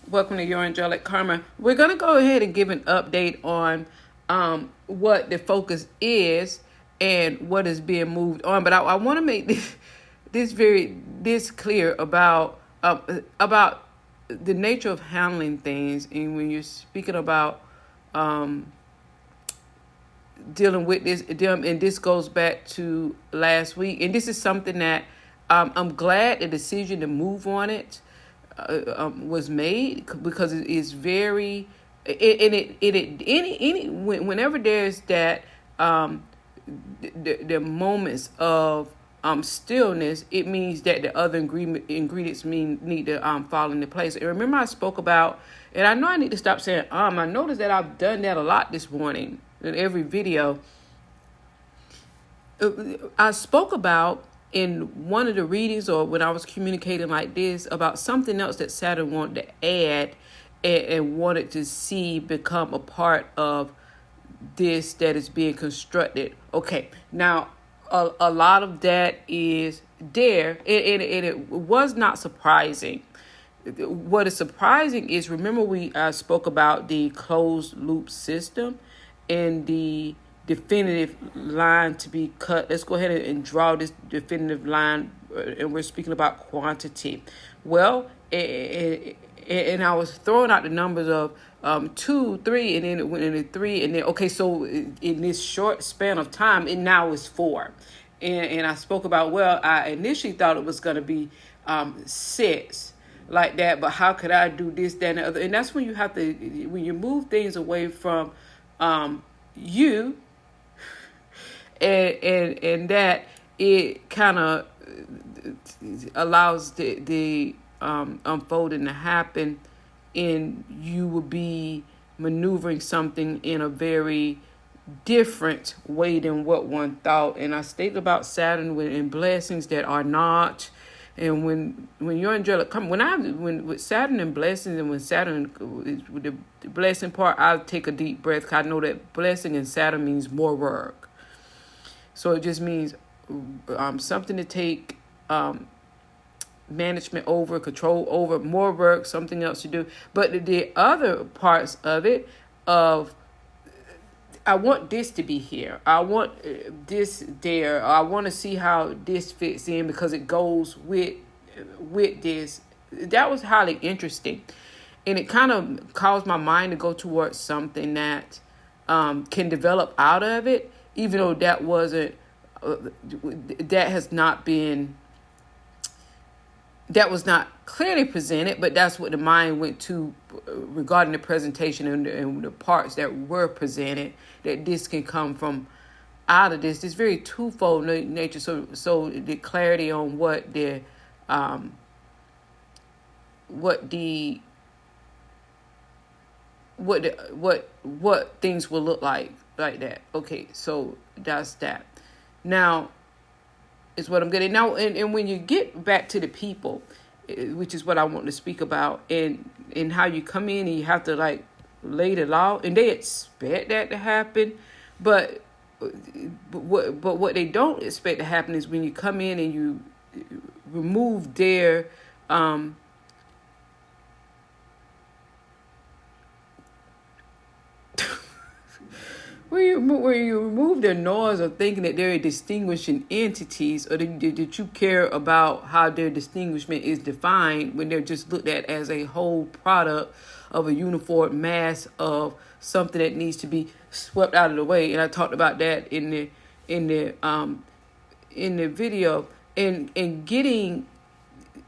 Welcome to Your Angelic Karma. We're going to go ahead and give an update on what the focus is and what is being moved on. But I want to make this clear about the nature of handling things. And when you're speaking about dealing with this, and this goes back to last week, and this is something that I'm glad the decision to move on it was made, because it is very whenever there's that the moments of stillness, it means that the other ingredients need to fall into place. And remember, I spoke about, and I know I need to stop saying I noticed that I've done that a lot this morning in every video. I spoke about in one of the readings, or when I was communicating like this, about something else that Saturn wanted to add and wanted to see become a part of this that is being constructed. Okay, now a lot of that is there, and it was not surprising. What is surprising is, remember we spoke about the closed loop system and the definitive line to be cut. Let's go ahead and draw this definitive line, and we're speaking about quantity. Well, and I was throwing out the numbers of 2, 3, and then it went into 3, and then okay, so in this short span of time, it now is 4. And I spoke about, well, I initially thought it was going to be 6 like that, but how could I do this, that, and the other? And that's when you have to, when you move things away from you, and that it kind of allows the unfolding to happen, and you will be maneuvering something in a very different way than what one thought. And I stated about Saturn in blessings that are not. And when you're angelic, when with Saturn and blessings, and when Saturn with the blessing part, I'll take a deep breath, because I know that blessing and Saturn means more work. So it just means something to take management over, control over, more work, something else to do. But the other parts of it, I want this to be here, I want this there, I want to see how this fits in because it goes with this. That was highly interesting, and it kind of caused my mind to go towards something that can develop out of it, even though that wasn't that was not clearly presented, but that's what the mind went to regarding the presentation and the parts that were presented, that this can come from out of this very twofold nature. So the clarity on what things will look like that. Okay, so that's that. Now is what I'm getting now, and when you get back to the people, which is what I want to speak about, and how you come in and you have to like lay the law, and they expect that to happen, but what they don't expect to happen is when you come in and you remove their where you remove their noise of thinking that they're distinguishing entities, or that you care about how their distinguishment is defined, when they're just looked at as a whole product of a uniform mass of something that needs to be swept out of the way. And I talked about that in the video, and getting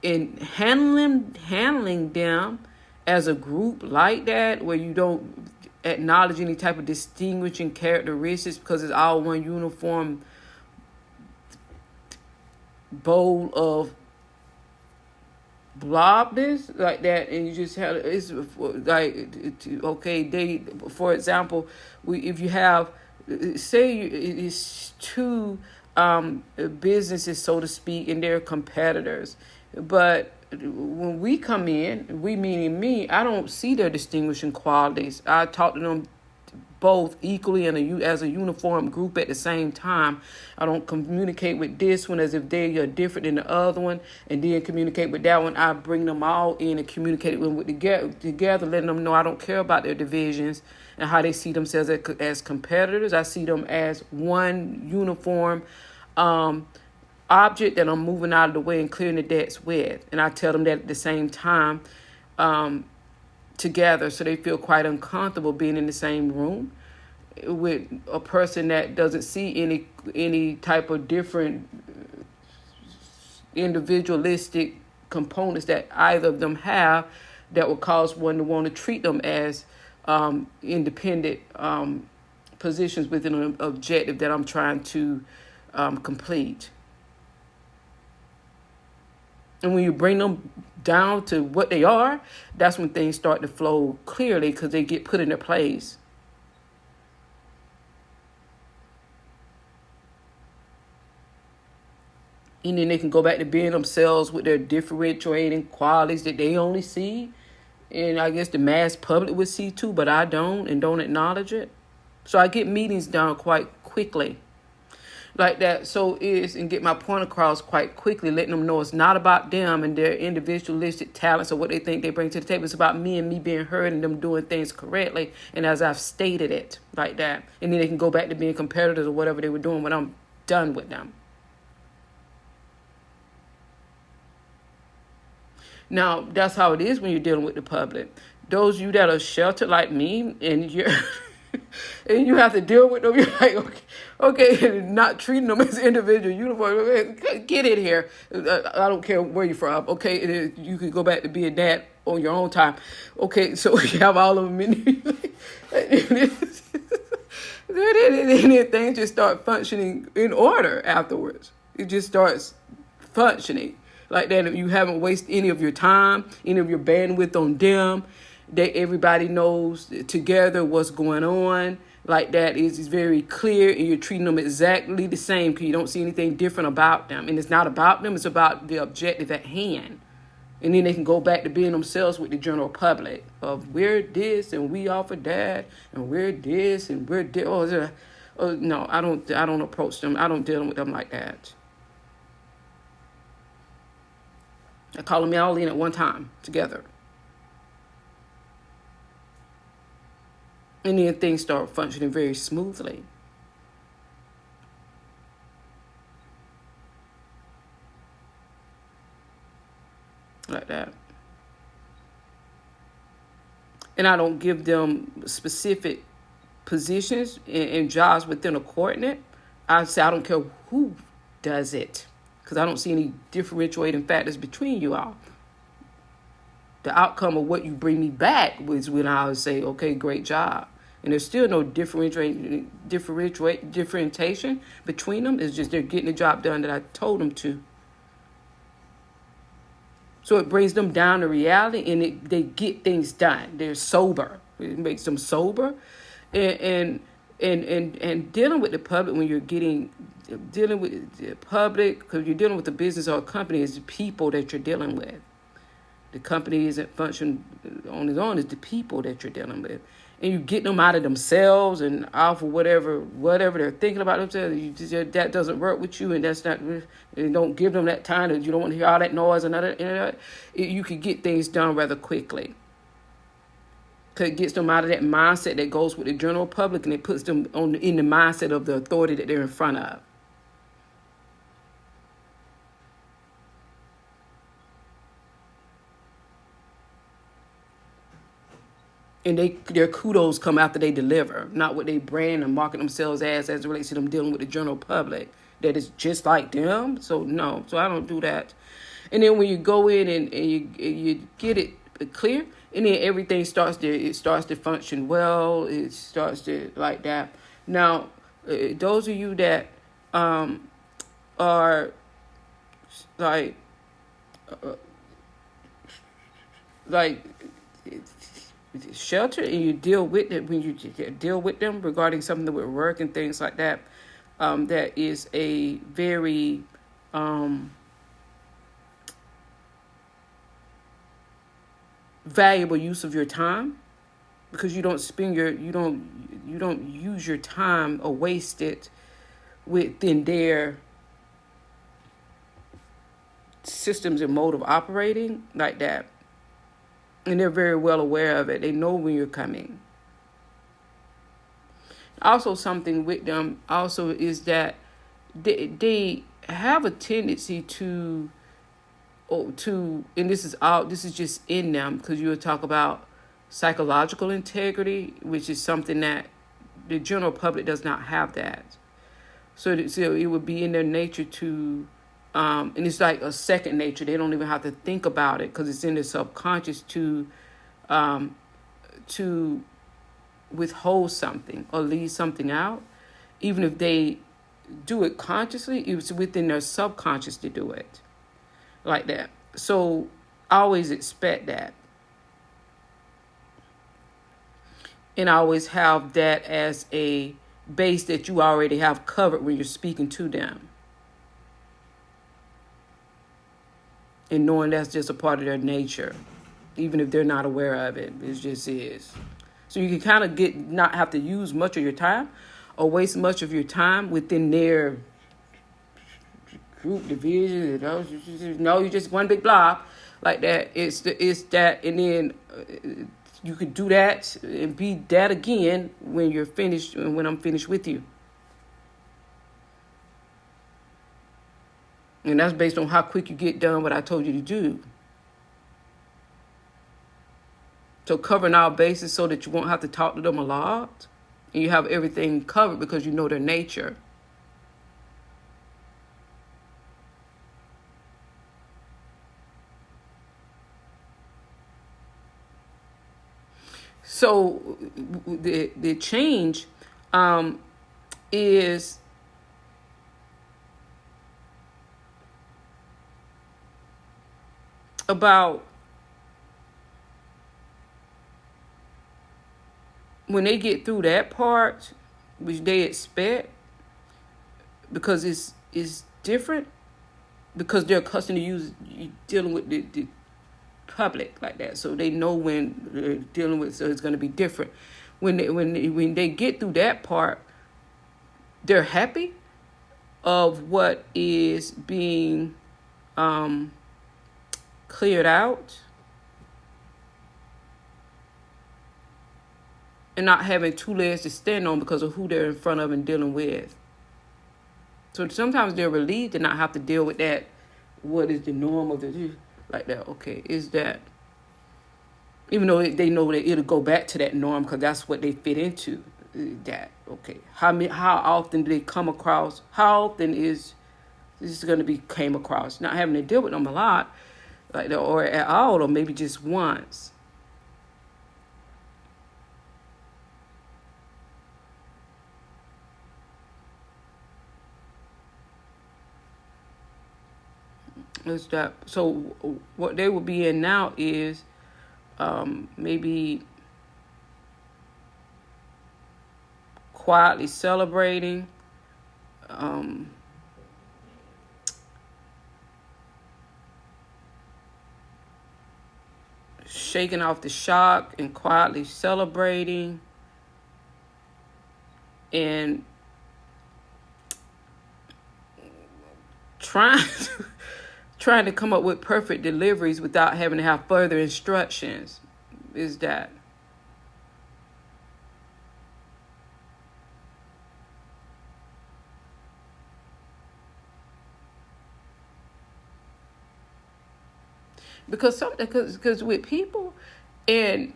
and handling them as a group like that, where you don't acknowledge any type of distinguishing characteristics, because it's all one uniform bowl of blobness like that. And you just have, it's like, okay, for example, if you have, say it's two businesses, so to speak, and they're competitors, but when we come in, we meaning me, I don't see their distinguishing qualities. I talk to them both equally and as a uniform group at the same time. I don't communicate with this one as if they are different than the other one, and then communicate with that one. I bring them all in and communicate with them together, letting them know I don't care about their divisions and how they see themselves as competitors. I see them as one uniform object that I'm moving out of the way and clearing the decks with. And I tell them that at the same time together, so they feel quite uncomfortable being in the same room with a person that doesn't see any type of different individualistic components that either of them have that will cause one to want to treat them as independent positions within an objective that I'm trying to complete. And when you bring them down to what they are, that's when things start to flow clearly because they get put in their place. And then they can go back to being themselves with their differentiating qualities that they only see. And I guess the mass public would see too, but I don't and don't acknowledge it. So I get meetings done quite quickly. Like that, and get my point across quite quickly, letting them know it's not about them and their individualistic talents or what they think they bring to the table. It's about me and me being heard and them doing things correctly. And as I've stated it, like that. And then they can go back to being competitors or whatever they were doing when I'm done with them. Now, that's how it is when you're dealing with the public. Those of you that are sheltered like me and you're... and you have to deal with them. You're like, okay, not treating them as individual uniform. Get in here. I don't care where you're from. Okay, you can go back to being that on your own time. Okay, so you have all of them in. Then things just start functioning in order afterwards. It just starts functioning like that. You haven't wasted any of your time, any of your bandwidth on them. Everybody knows together what's going on. Like that is very clear, and you're treating them exactly the same because you don't see anything different about them. And it's not about them, it's about the objective at hand. And then they can go back to being themselves with the general public of we're this and we offer that and we're this and we're this. No, I don't approach them. I don't deal with them like that. I call them all in at one time together. And then things start functioning very smoothly. Like that. And I don't give them specific positions and jobs within a coordinate. I say I don't care who does it because I don't see any differentiating factors between you all. The outcome of what you bring me back was when I would say, okay, great job. And there's still no differentiation between them. It's just they're getting the job done that I told them to. So it brings them down to reality and they get things done. They're sober. It makes them sober. And dealing with the public when you're dealing with the public, because you're dealing with a business or a company, is the people that you're dealing with. The company isn't functioning on its own, it's the people that you're dealing with. And you get them out of themselves and off of whatever they're thinking about themselves. That doesn't work with you, and that's not. You don't give them that time. That you don't want to hear all that noise and other. You can get things done rather quickly. Because it gets them out of that mindset that goes with the general public, and it puts them in the mindset of the authority that they're in front of. And their kudos come after they deliver, not what they brand and market themselves as it relates to them dealing with the general public that is just like them. So no, so I don't do that. And then when you go in and you get it clear, and then everything starts to function well. It starts to like that. Now, those of you that are like shelter, and you deal with it when you deal with them regarding something with work and things like that, that is a very valuable use of your time. because you don't spend your you don't use your time or waste it within their systems and mode of operating like that. And they're very well aware of it. They know when you're coming. Also, something with them also is that they have a tendency to, and this is just in them, because you would talk about psychological integrity, which is something that the general public does not have that. So it would be in their nature to, and it's like a second nature. They don't even have to think about it because it's in their subconscious to withhold something or leave something out. Even if they do it consciously, it's within their subconscious to do it like that. So I always expect that. And I always have that as a base that you already have covered when you're speaking to them. And knowing that's just a part of their nature, even if they're not aware of it, it just is. So you can kind of not have to use much of your time or waste much of your time within their group division. You're just one big blob like that. It's that, and then you could do that and be that again when you're finished and when I'm finished with you. And that's based on how quick you get done what I told you to do. So covering our bases so that you won't have to talk to them a lot. And you have everything covered because you know their nature. So the change is about when they get through that part, which they expect, because it's different, because they're accustomed to dealing with the public like that, so they know when they're dealing with. So it's going to be different when they get through that part. They're happy of what is being cleared out and not having two legs to stand on because of who they're in front of and dealing with. So sometimes they're relieved to not have to deal with that. What is the norm of the like that? Okay, is that, even though they know that it'll go back to that norm because that's what they fit into. That okay? How often do they come across? How often is this going to be came across? Not having to deal with them a lot, like that, or at all, or maybe just once. Is that so? What they will be in now is maybe quietly celebrating, shaking off the shock and quietly celebrating, and trying to come up with perfect deliveries without having to have further instructions. Is that because with people, and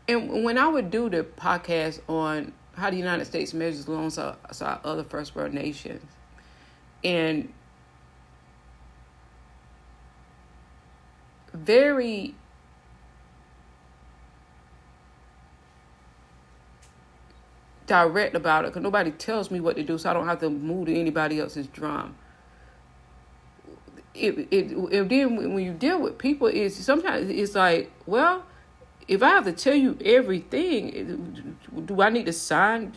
when I would do the podcast on how the United States measures alongside other first world nations, and very direct about it, because nobody tells me what to do, so I don't have to move to anybody else's drum. Then when you deal with people, sometimes it's like, well, if I have to tell you everything, do I need to sign?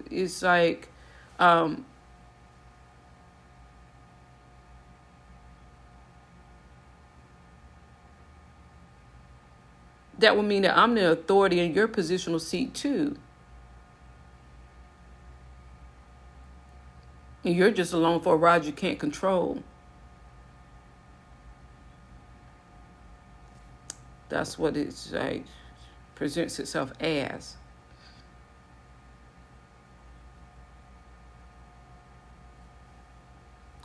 It's like, that would mean that I'm the authority in your positional seat too. And you're just along for a ride you can't control. That's what it's like, presents itself as.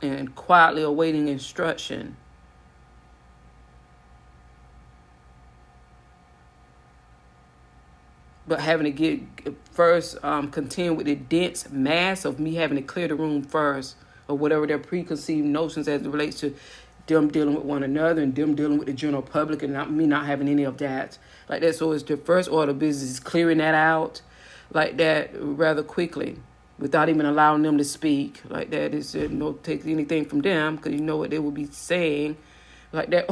And quietly awaiting instruction. But having to get first contend with the dense mass of me having to clear the room first, or whatever their preconceived notions as it relates to them dealing with one another and them dealing with the general public, and me not having any of that like that. So it's the first order of business is clearing that out like that rather quickly, without even allowing them to speak like that. It's no take anything from them, because you know what they will be saying like that.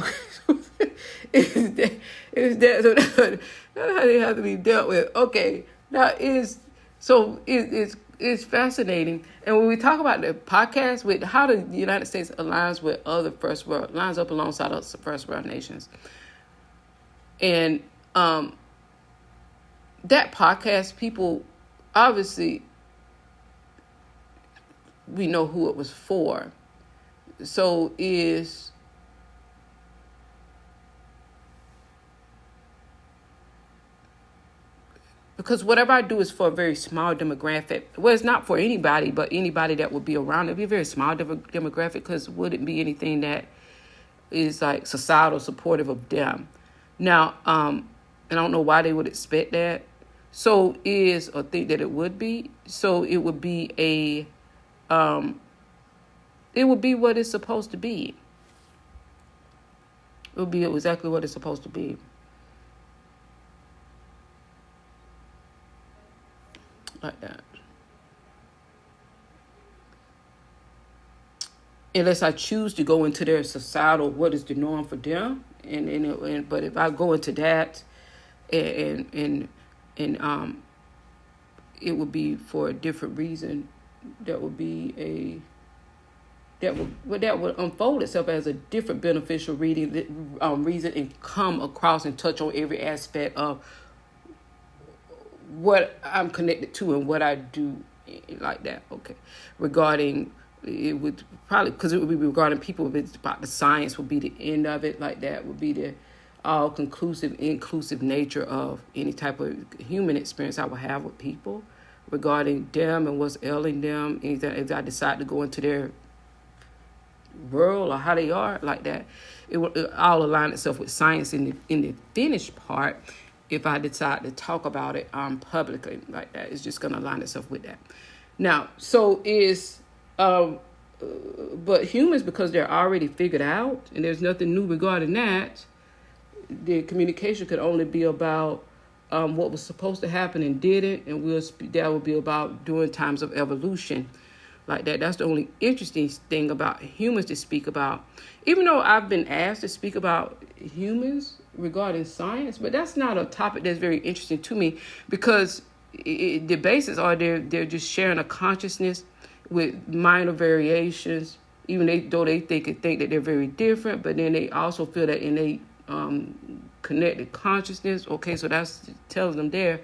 That's how they have to be dealt with. Okay, now it's fascinating. And when we talk about the podcast, with how the United States aligns with other first world, lines up alongside other first world nations, and that podcast, people obviously, we know who it was for. So is because whatever I do is for a very small demographic. Well, it's not for anybody, but anybody that would be around. It'd be a very small demographic, because it wouldn't be anything that is like societal supportive of them. Now, and I don't know why they would expect that. So is, or think that it would be. So it would be it would be what it's supposed to be. It would be exactly what it's supposed to be. Like that. Unless I choose to go into their societal, what is the norm for them, but if I go into that, and it would be for a different reason. That would be that would unfold itself as a different beneficial reason, and come across and touch on every aspect of what I'm connected to and what I do like that. Okay. Regarding, it would probably, because it would be regarding people, it's about the science would be the end of it, like that would be the all-conclusive, inclusive nature of any type of human experience I would have with people regarding them and what's ailing them. Anything, if I decide to go into their world or how they are like that, it all align itself with science in the finished part. If I decide to talk about it publicly like that, it's just going to align itself with that. Now, so is, but humans, because they're already figured out and there's nothing new regarding that, the communication could only be about what was supposed to happen and didn't, and that will be about during times of evolution like that. That's the only interesting thing about humans to speak about. Even though I've been asked to speak about humans regarding science, but that's not a topic that's very interesting to me, because the basis are they're just sharing a consciousness with minor variations, even though they think that they're very different, but then they also feel that innate connected consciousness. Okay, so that's tells them there.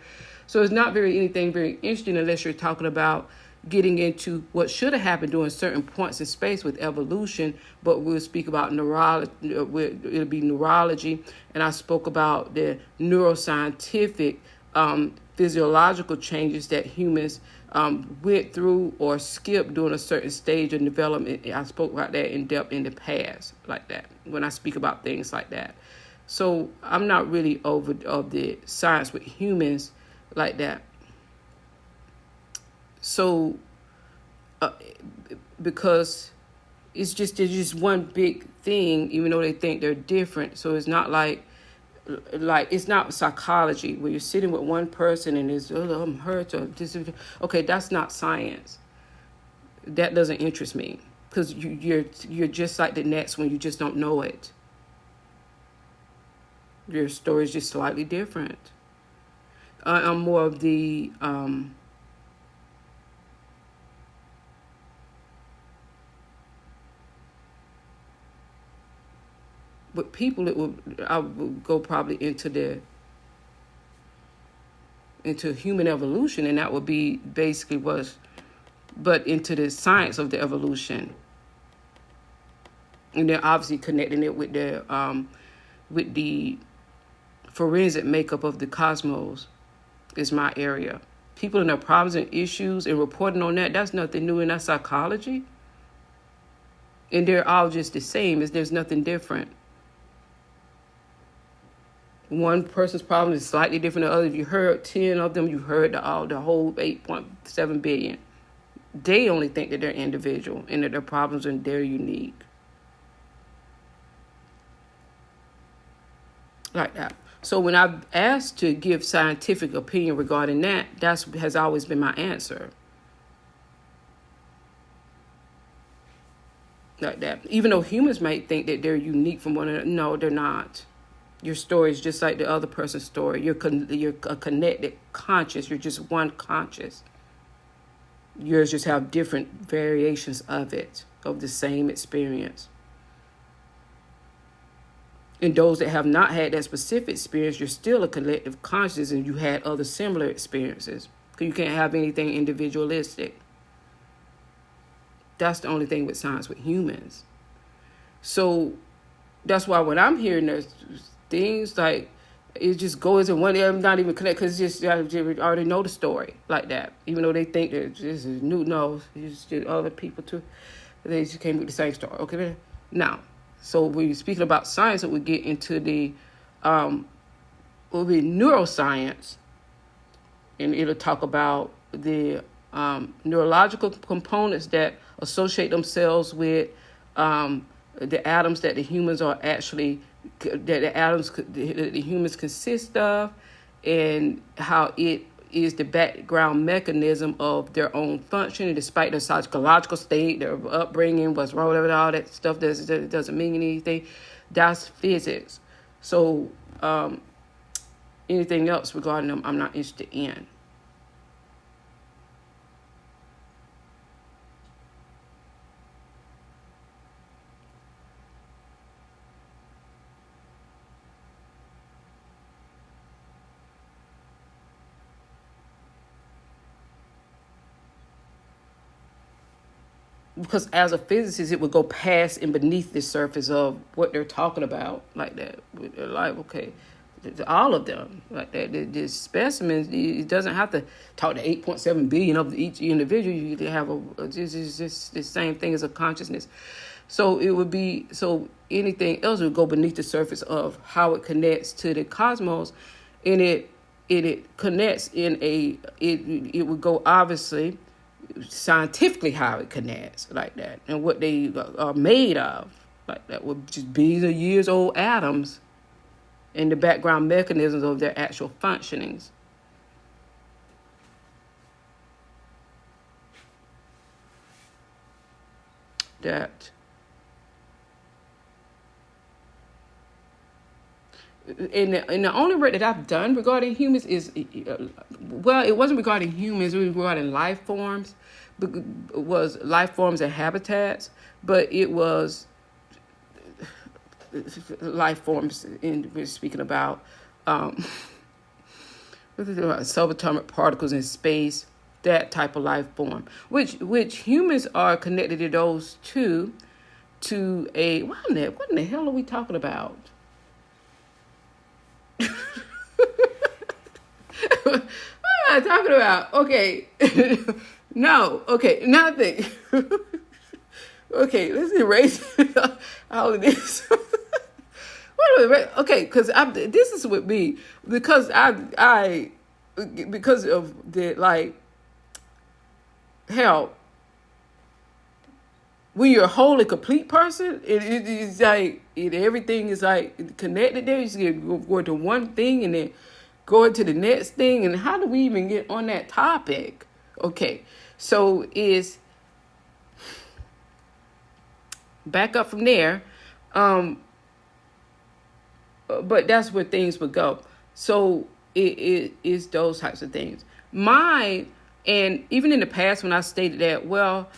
So it's not anything very interesting unless you're talking about getting into what should have happened during certain points in space with evolution. But we'll speak about neurology. It'll be neurology, and I spoke about the neuroscientific physiological changes that humans went through or skipped during a certain stage of development. I spoke about that in depth in the past, like that, when I speak about things like that. So I'm not really over of the science with humans like that. So, because it's just one big thing, even though they think they're different. So it's not like it's not psychology where you're sitting with one person and it's, oh, I'm hurt or this. Okay, that's not science. That doesn't interest me, because you're just like the next one. You just don't know it. Your story is just slightly different. I'm more of the with people. I would go probably into the into human evolution, and that would be basically but into the science of the evolution. And they're obviously connecting it with the forensic makeup of the cosmos is my area. People and their problems and issues and reporting on that's nothing new in that psychology. And they're all just the same, there's nothing different. One person's problem is slightly different than the other. If you heard 10 of them, you heard the whole 8.7 billion. They only think that they're individual and that their problems and they're unique. Like that. So when I've asked to give scientific opinion regarding that has always been my answer. Like that. Even though humans might think that they're unique from one another, no, they're not. Your story is just like the other person's story. You're a connected conscious. You're just one conscious. Yours just have different variations of it, of the same experience. And those that have not had that specific experience, you're still a collective consciousness and you had other similar experiences. Because you can't have anything individualistic. That's the only thing with science with humans. So that's why when I'm hearing those things, like, it just goes in one area, I'm not even connected, because it's just, I already know the story like that. Even though they think that this is new, no, it's just other people too. They just came with the same story. Okay, now, so when you're speaking about science, it would get into the, will be neuroscience, and it'll talk about the neurological components that associate themselves with the atoms that the humans are actually, that the humans consist of, and how it is the background mechanism of their own function, despite their psychological state, their upbringing, what's wrong with all that stuff that doesn't mean anything. That's physics. So anything else regarding them, I'm not interested in. Because as a physicist, it would go past and beneath the surface of what they're talking about, like that. They're like, okay, all of them, like that. The specimens, it doesn't have to talk to 8.7 billion of each individual. You have just the same thing as a consciousness. So it would be, so anything else would go beneath the surface of how it connects to the cosmos, and it connects it would go obviously scientifically how it connects like that, and what they are made of, like that would just be the years old atoms and the background mechanisms of their actual functionings. That and the only work that I've done regarding humans is, well, it wasn't regarding humans, it was regarding life forms. It was life forms and habitats, but it was life forms, we're speaking about subatomic particles in space, that type of life form, which humans are connected to those two, to a, what in the hell are we talking about? What am I talking about? Okay. No. Okay. Nothing. Okay. Let's erase all of this. Okay. Because this is with me, because I because of the, like, hell, when you're a whole and complete person, it's like everything is like connected there. You just go to one thing and then go into the next thing. And how do we even get on that topic? Okay, so is back up from there. But that's where things would go. So it is those types of things. Mine, and even in the past when I stated that, well,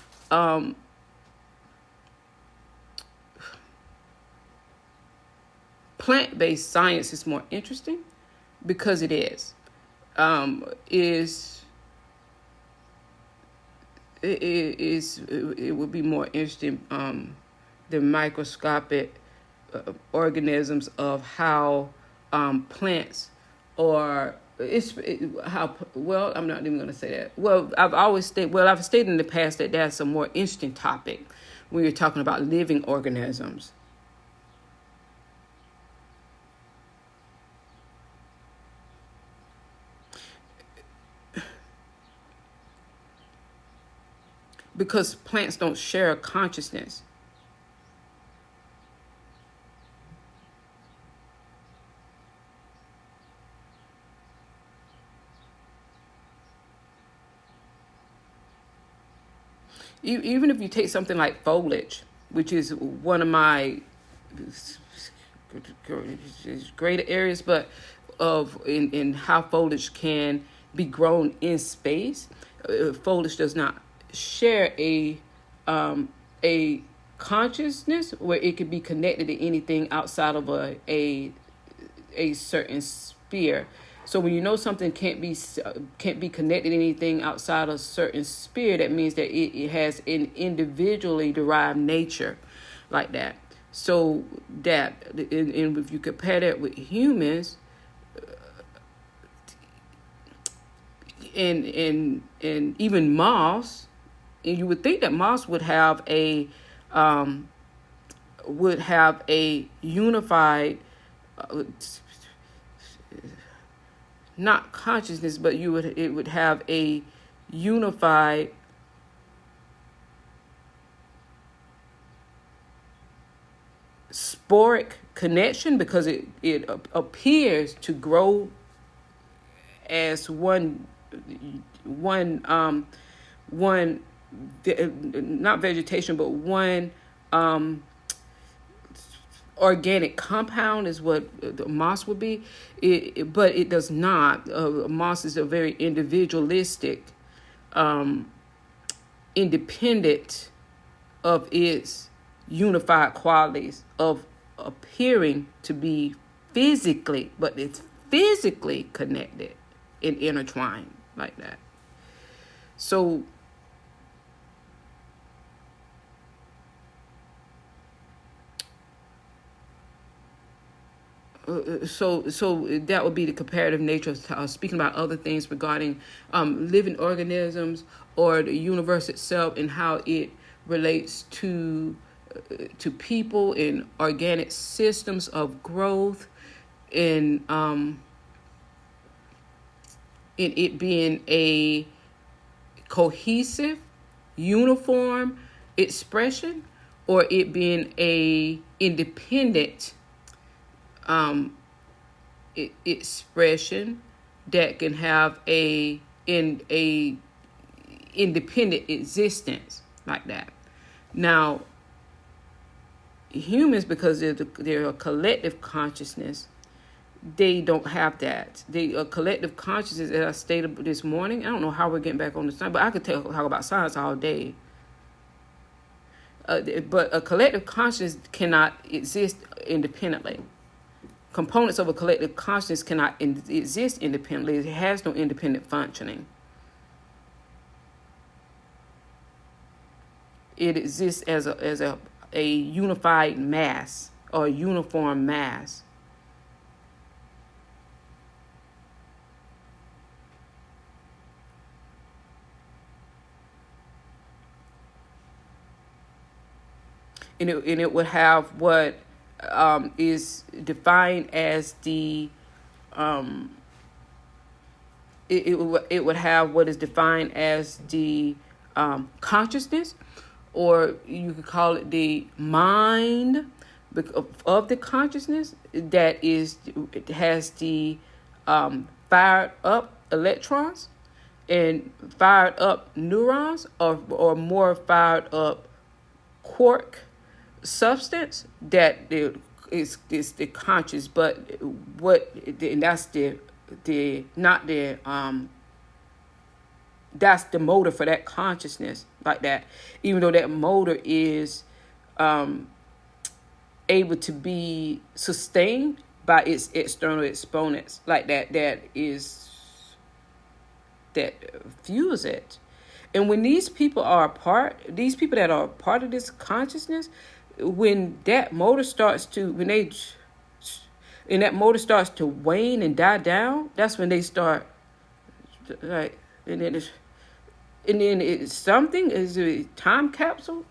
plant-based science is more interesting, because it is. is it would be more interesting, the microscopic organisms of how plants or how well, I'm not even going to say that. Well, I've stated in the past that that's a more interesting topic when you're talking about living organisms. Because plants don't share a consciousness. Even if you take something like foliage, which is one of my greater areas, but in how foliage can be grown in space, foliage does not share a consciousness where it could be connected to anything outside of a certain sphere. So when you know something can't be connected to anything outside a certain sphere, that means that it has an individually derived nature, like that. So that, and if you compare that with humans, and even moths, and you would think that moths would have a unified, not consciousness, but it would have a unified sporic connection, because it appears to grow as one not vegetation, but one organic compound is what the moss would be. But it does not. Moss is a very individualistic, independent of its unified qualities of appearing to be physically, but it's physically connected and intertwined like that. So that would be the comparative nature of speaking about other things regarding living organisms or the universe itself, and how it relates to people in organic systems of growth, and in it being a cohesive, uniform expression, or it being a independent expression that can have a independent existence, like that. Now, humans, because they're a collective consciousness, they don't have that. A collective consciousness, as I stated this morning. I don't know how we're getting back on the science, but I could talk about science all day. But a collective consciousness cannot exist independently. Components of a collective consciousness cannot exist independently. It has no independent functioning. It exists as a unified mass, or a uniform mass. And it would have what is defined as the it would have what is defined as the consciousness, or you could call it the mind of the consciousness, that it has the fired up electrons and fired up neurons, or more fired up quark substance, that is the conscious. But and that's that's the motor for that consciousness, like that. Even though that motor is able to be sustained by its external exponents, like that is that fuse it. And when these people that are part of this consciousness, when that motor starts to wane and die down, that's when they start, like, and then it's something is a time capsule,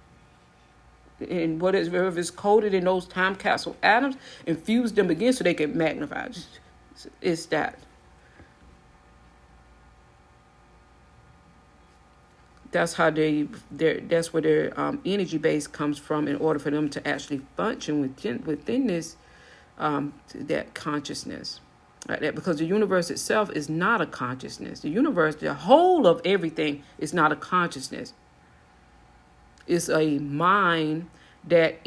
and whatever is coded in those time capsule atoms, infuse them again so they can magnify. It's that. That's how that's where their energy base comes from, in order for them to actually function within this that consciousness, like that. Because the universe itself is not a consciousness. The whole of everything, is not a consciousness. It's a mind that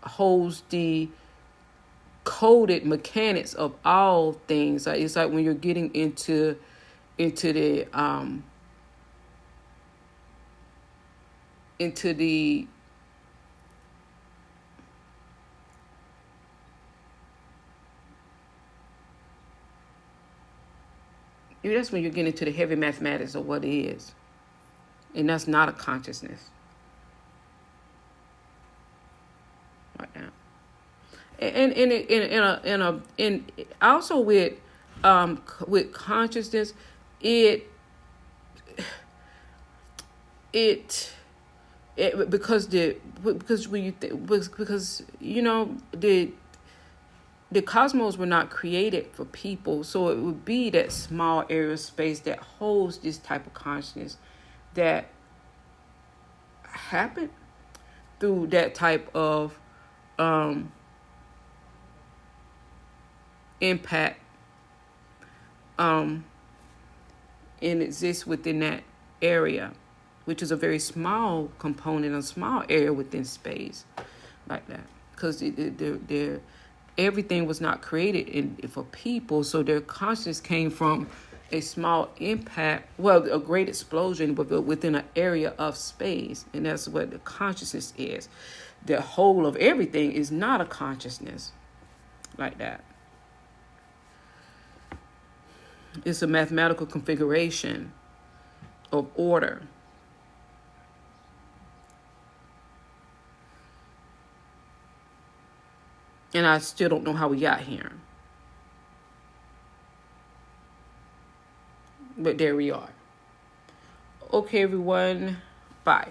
holds the coded mechanics of all things. It's like when you're getting into the that's when you're getting into the heavy mathematics of what it is, and that's not a consciousness right now. And also with consciousness, it because the cosmos were not created for people, so it would be that small area of space that holds this type of consciousness that happened through that type of impact, and exists within that area, which is a very small component, a small area within space, like that. Because everything was not created for people, so their consciousness came from a small impact, a great explosion, but within an area of space, and that's what the consciousness is. The whole of everything is not a consciousness, like that. It's a mathematical configuration of order. And I still don't know how we got here. But there we are. Okay, everyone. Bye.